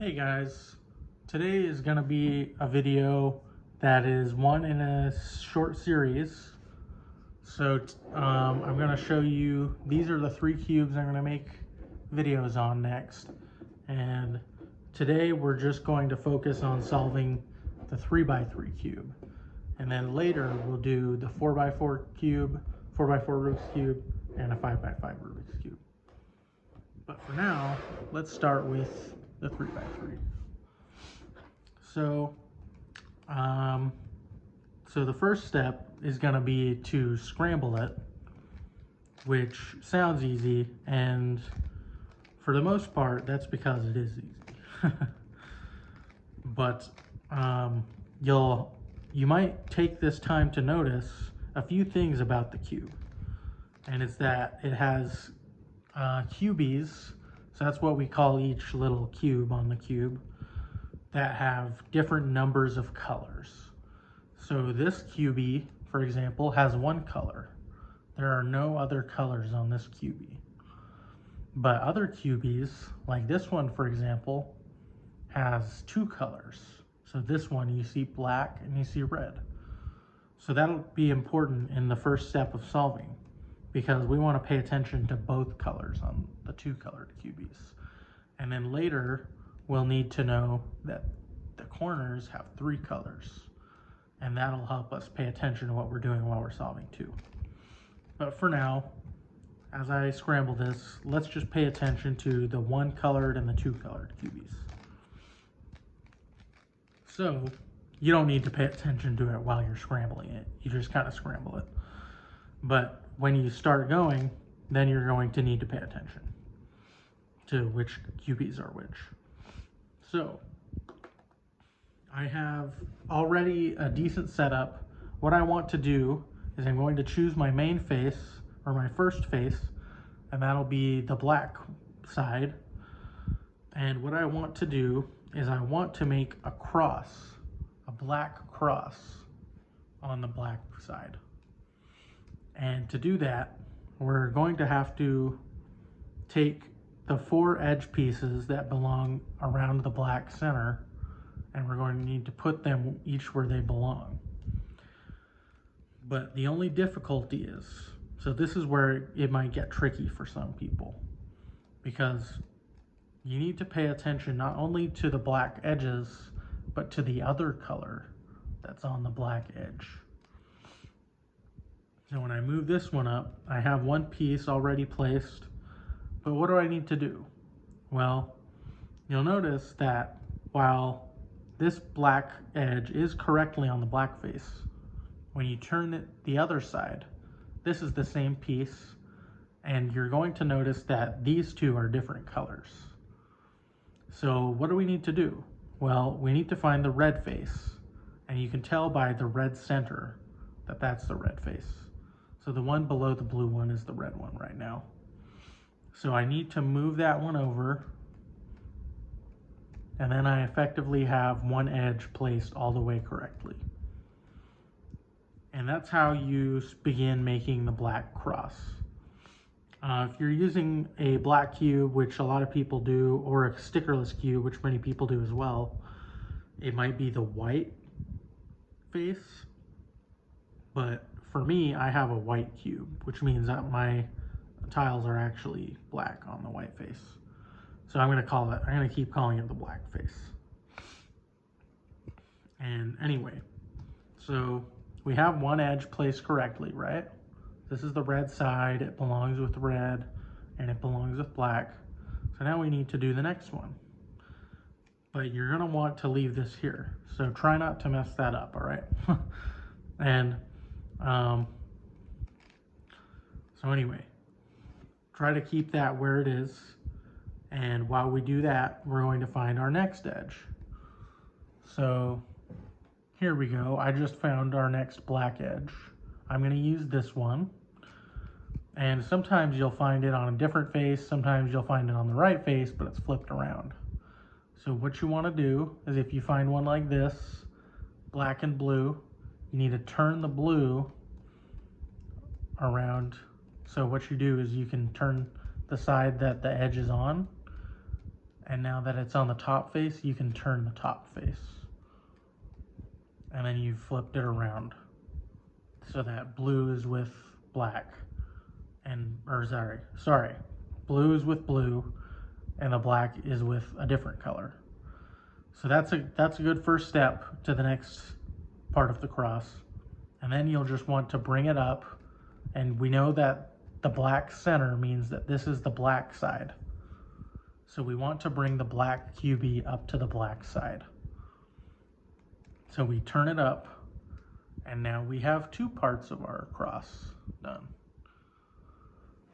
Hey guys, today is going to be a video that is one in a short series. So I'm going to show you, these are the 3 cubes I'm going to make videos on next. And today we're just going to focus on solving the 3x3 cube. And then later we'll do the 4x4 cube, 4x4 Rubik's cube, and a 5x5 Rubik's cube. But for now, let's start with the 3x3. So, so the first step is going to be to scramble it, which sounds easy, and for the most part, that's because it is easy. But you might take this time to notice a few things about the cube, and it's that it has cubies, so that's what we call each little cube on the cube, that have different numbers of colors. So this cubie, for example, has 1 color. There are no other colors on this cubie. But other cubies, like this one, for example, has 2 colors. So this one, you see black and you see red. So that'll be important in the first step of solving, because we want to pay attention to both colors on the 2 colored cubies. And then later, we'll need to know that the corners have 3 colors, and that'll help us pay attention to what we're doing while we're solving too. But for now, as I scramble this, let's just pay attention to the 1 colored and the 2 colored cubies. So you don't need to pay attention to it while you're scrambling it. You just kind of scramble it. But when you start going, then you're going to need to pay attention to which cubies are which. So I have already a decent setup. What I want to do is I'm going to choose my main face, or my first face, and that'll be the black side. And what I want to do is I want to make a cross, a black cross on the black side. And to do that, we're going to have to take the 4 edge pieces that belong around the black center, and we're going to need to put them each where they belong. But the only difficulty is, so this is where it might get tricky for some people, because you need to pay attention not only to the black edges, but to the other color that's on the black edge. So when I move this one up, I have 1 piece already placed. But what do I need to do? Well, you'll notice that while this black edge is correctly on the black face, when you turn it the other side, this is the same piece, and you're going to notice that these 2 are different colors. So what do we need to do? Well, we need to find the red face, and you can tell by the red center that that's the red face. So the one below the blue one is the red one right now. So I need to move that one over, and then I effectively have 1 edge placed all the way correctly. And that's how you begin making the black cross. If you're using a black cube, which a lot of people do, or a stickerless cube, which many people do as well, it might be the white face. But for me, I have a white cube, which means that my tiles are actually black on the white face. So I'm going to keep calling it the black face. And anyway, so we have 1 edge placed correctly, right? This is the red side, it belongs with red, and it belongs with black. So now we need to do the next one. But you're going to want to leave this here. So try not to mess that up, all right? And so anyway, try to keep that where it is, and while we do that, we're going to find our next edge. So here we go. I just found our next black edge. I'm going to use this one, and sometimes you'll find it on a different face, sometimes you'll find it on the right face, but it's flipped around. So what you want to do is, if you find one like this, black and blue, you need to turn the blue around. So what you do is you can turn the side that the edge is on, And now that it's on the top face, you can turn the top face. And then you've flipped it around so that blue is with black and, or sorry, blue is with blue and the black is with a different color. So that's a good first step to the next part of the cross. And then you'll just want to bring it up, and we know that the black center means that this is the black side. So we want to bring the black QB up to the black side. So we turn it up, and now we have two parts of our cross done.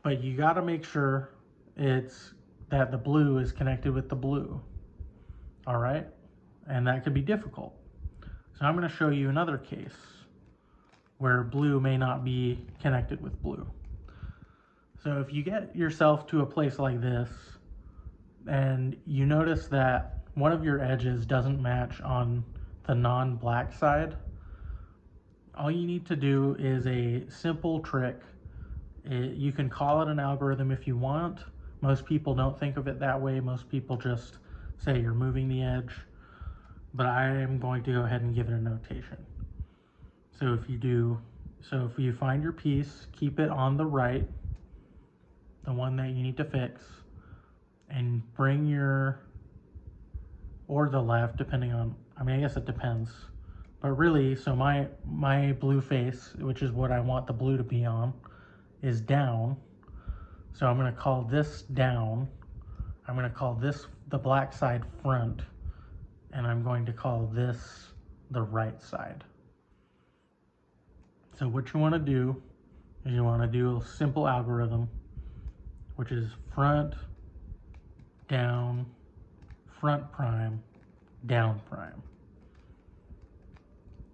But you got to make sure that the blue is connected with the blue. All right? And that could be difficult. So I'm going to show you another case where blue may not be connected with blue. So if you get yourself to a place like this and you notice that one of your edges doesn't match on the non-black side, all you need to do is a simple trick. You can call it an algorithm if you want. Most people don't think of it that way. Most people just say you're moving the edge. But I am going to go ahead and give it a notation. So if you find your piece, keep it on the right, the one that you need to fix, and bring or the left, depending on, I guess it depends. But really, so my blue face, which is what I want the blue to be on, is down. So I'm going to call this down. I'm going to call this the black side front, and I'm going to call this the right side. So what you want to do is you want to do a simple algorithm, which is front, down, front prime, down prime.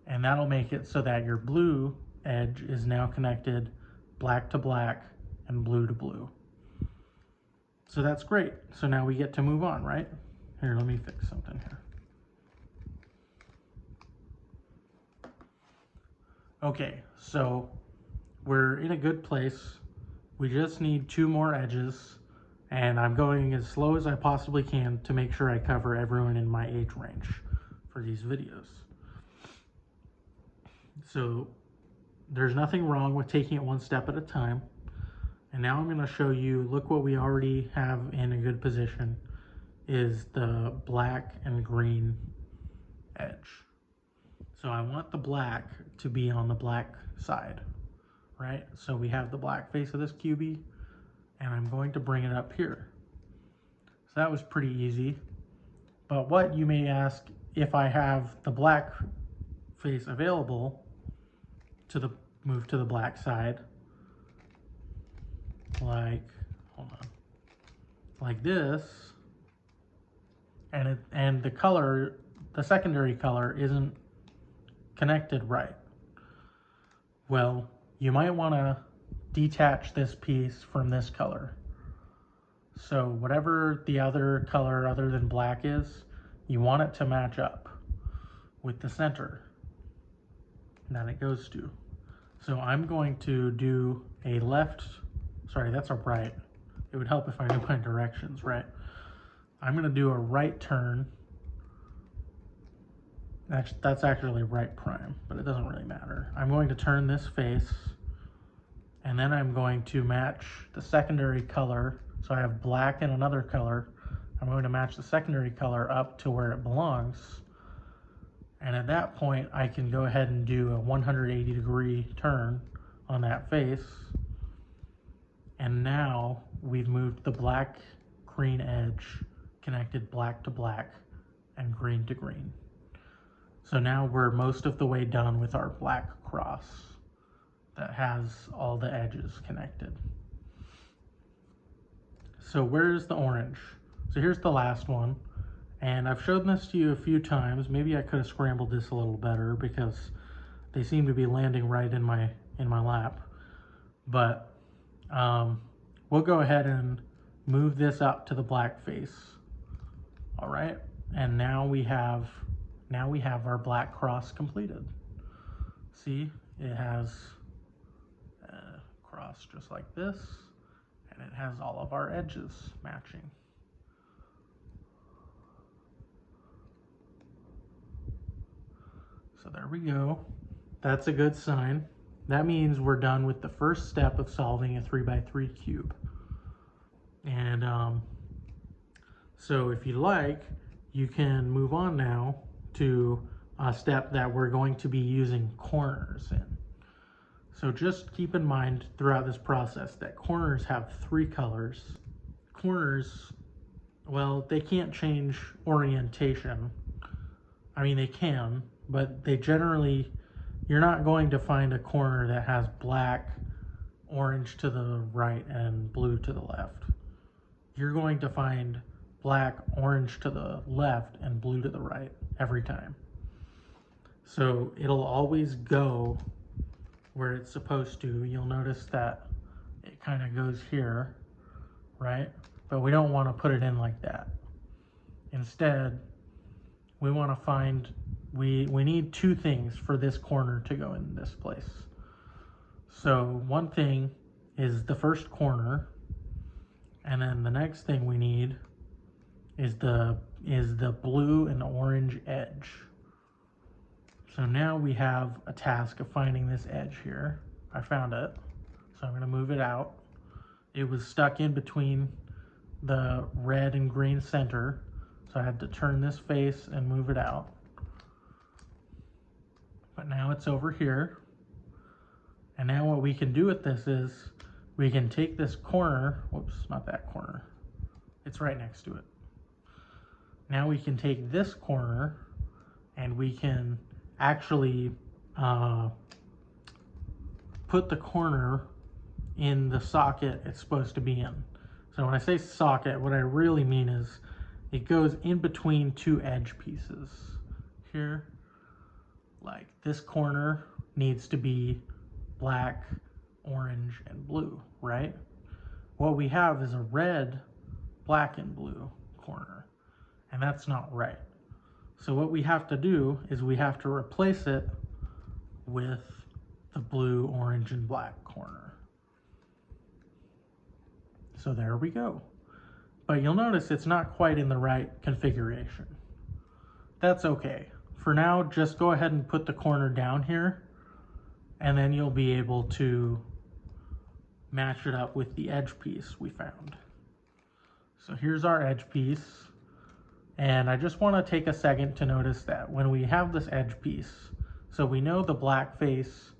And that'll make it so that your blue edge is now connected black to black and blue to blue. So that's great. So now we get to move on, right? Here, let me fix something here. Okay, so we're in a good place. We just need two more edges, and I'm going as slow as I possibly can to make sure I cover everyone in my age range for these videos. So there's nothing wrong with taking it one step at a time. And now I'm going to show you, look what we already have in a good position is the black and green edge. So I want the black to be on the black side, right? So we have the black face of this QB, and I'm going to bring it up here. So that was pretty easy. But what you may ask, if I have the black face available to move to the black side, like this, and the color, the secondary color isn't connected right. Well, you might want to detach this piece from this color. So whatever the other color other than black is, you want it to match up with the center that it goes to. So I'm going to do a left, sorry, that's a right. It would help if I knew my directions, right? I'm going to do a right turn. That's actually right prime, but it doesn't really matter. I'm going to turn this face, and then I'm going to match the secondary color. So I have black and another color. I'm going to match the secondary color up to where it belongs. And at that point, I can go ahead and do a 180-degree turn on that face. And now we've moved the black-green edge, connected black to black and green to green. So now we're most of the way done with our black cross that has all the edges connected. So where's the orange? So here's the last one. And I've shown this to you a few times. Maybe I could have scrambled this a little better because they seem to be landing right in my lap. But we'll go ahead and move this up to the black face. All right, and now we have our black cross completed. See, it has a cross just like this, and it has all of our edges matching. So there we go. That's a good sign. That means we're done with the first step of solving a 3x3 cube. And so if you like, you can move on now to a step that we're going to be using corners in. So just keep in mind throughout this process that corners have 3 colors. Corners, well, they can't change orientation. I mean, they can, but they generally, you're not going to find a corner that has black, orange to the right, and blue to the left. You're going to find black, orange to the left, and blue to the right every time. So it'll always go where it's supposed to. You'll notice that it kind of goes here, right? But we don't want to put it in like that. Instead, we want to find, we need 2 things for this corner to go in this place. So one thing is the first corner, and then the next thing we need is the blue and orange edge. So now we have a task of finding this edge here. I found it, so I'm going to move it out. It was stuck in between the red and green center, so I had to turn this face and move it out. But now it's over here. And now what we can do with this is we can take this corner, whoops, not that corner. It's right next to it. Now we can take this corner and we can actually put the corner in the socket it's supposed to be in. So when I say socket, what I really mean is it goes in between 2 edge pieces here. Like this corner needs to be black, orange, and blue, right? What we have is a red, black, and blue corner, and that's not right. So what we have to do is we have to replace it with the blue, orange, and black corner. So there we go. But you'll notice it's not quite in the right configuration. That's okay. For now, just go ahead and put the corner down here, and then you'll be able to match it up with the edge piece we found. So here's our edge piece. And I just want to take a second to notice that when we have this edge piece, so we know the black face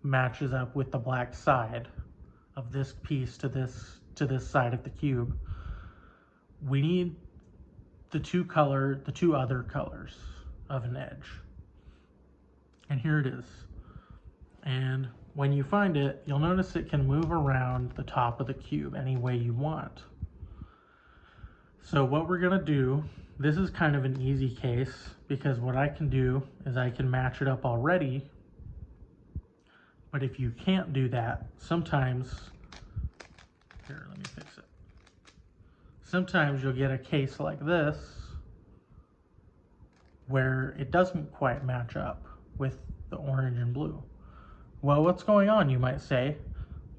matches up with the black side of this piece to this side of the cube. We need the 2 other colors of an edge. And here it is. And when you find it, you'll notice it can move around the top of the cube any way you want. So what we're gonna do, this is kind of an easy case because what I can do is I can match it up already. But if you can't do that, sometimes, here, let me fix it. Sometimes you'll get a case like this where it doesn't quite match up with the orange and blue. Well, what's going on, you might say?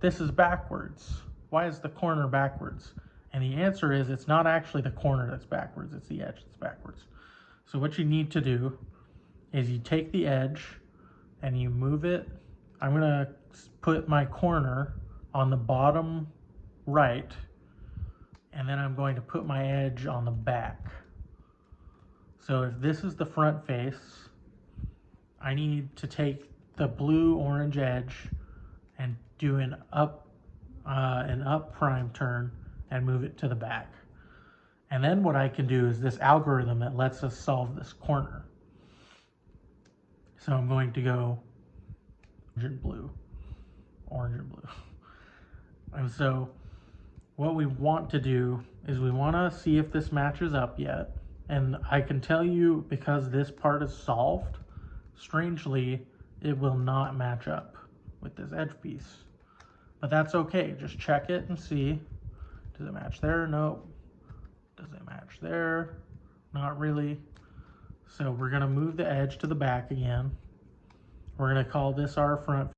This is backwards. Why is the corner backwards? And the answer is it's not actually the corner that's backwards, it's the edge that's backwards. So what you need to do is you take the edge and you move it. I'm gonna put my corner on the bottom right, and then I'm going to put my edge on the back. So if this is the front face, I need to take the blue orange edge and do an up prime turn and move it to the back. And then what I can do is this algorithm that lets us solve this corner. So I'm going to go orange and blue, orange and blue. And so what we want to do is we want to see if this matches up yet. And I can tell you, because this part is solved, strangely, it will not match up with this edge piece. But that's okay, just check it and see. Does it match there? Nope. Does it match there? Not really. So we're gonna move the edge to the back again. We're gonna call this our front